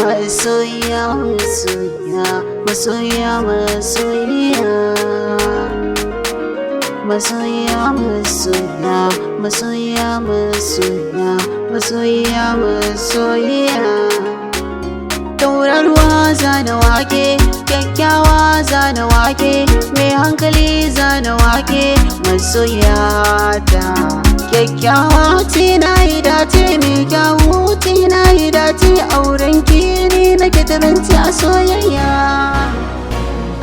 Masoya, masoya, masoya, masoya, masoya, masoya, masoya, masoya, masoya, masoya. Tauraruwa zana wake, kyakkyawa zana wake, mai hankali zana wake, masoyata. Kyakkyawa ce na yi dace, mai kyawu ce na yi dace, auren ki ne nake taranci a soyayya.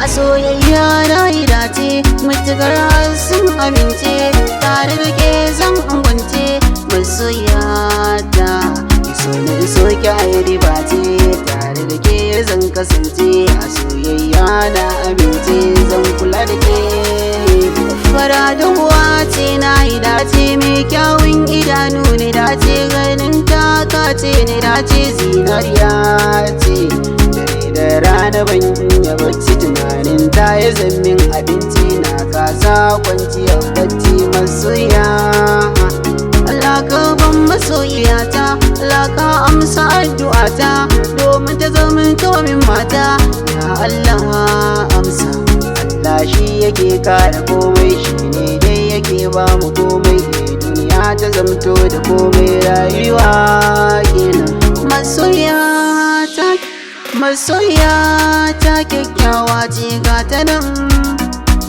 A soyayya na yi dace, matukar sun amince, tare da ke zan angwance, masoyata. So na so ki a riba ce, tare da ke zan kasance, a soyayya na amince zan kula da ke. Fara duhuwa ce na yi dace, mai kyawun idanu ne dace, ganin taka ce ne dace, zinariya ce. Dare da rana ban iya bacci, tunanin ta ya zammin abinci, na kasa kwanciyar bacci, masoya. Allah ka ban masoyiyata, Allah ka amsa addu'ata, domin ta zama min mata. Ya Allah amsa, Allah shi yake kare komai, shi ne dai yake ba mu komai, duniya ta zamto da komai, rayuwa kenan. Masoyata, masoyata kyakkyawa ce ga ta nan,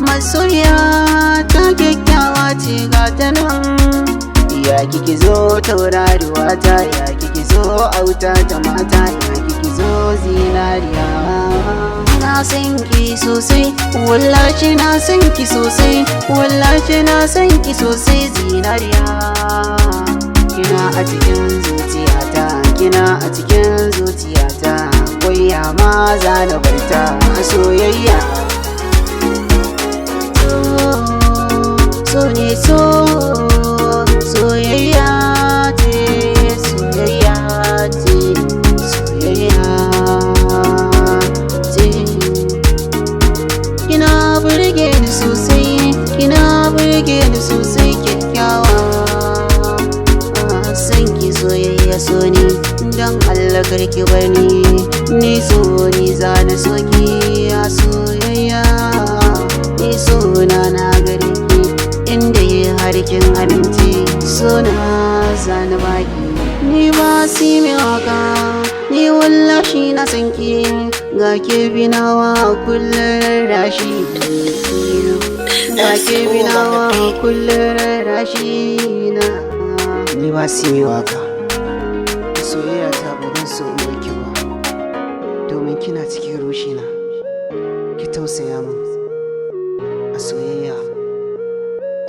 masoyata kyakkyawa ce ga ta nan. Ya kiki zo tauraruwa ta, ya kiki zo auta ta mata, ya kiki zo zinariya. Na san ki sosai, wallahi na san ki sosai, wallahi na san ki sosai, zinariya. Kina a cikin zuciyata, kina a cikin zuciyata, koya ma za na barta a soyayya. So ne so, soyayya ce, soyayya ce, soyayya ce. Kina burge ni sosai, kina burge ni sosai, kyakkyawa. San ki soyayya so ni, don Allah karki bar ni so ni za na so ki a soyayya. Ni so na gare ki, inda yi harkin abinci, so na zana baki. Ni ba si mai waka, ni wallahi na san ki, ga ke binawa kullum rashi, ga ke binawa kullum rashi na. Ni ba si mai waka, soyayya ta ban so in baki ba, domin kina cikin rushina, ki tausaya min a soyayya.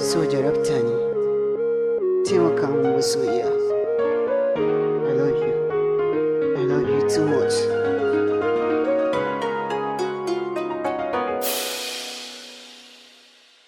So jarabta ne, taimaka min masoyiya. I love you too much.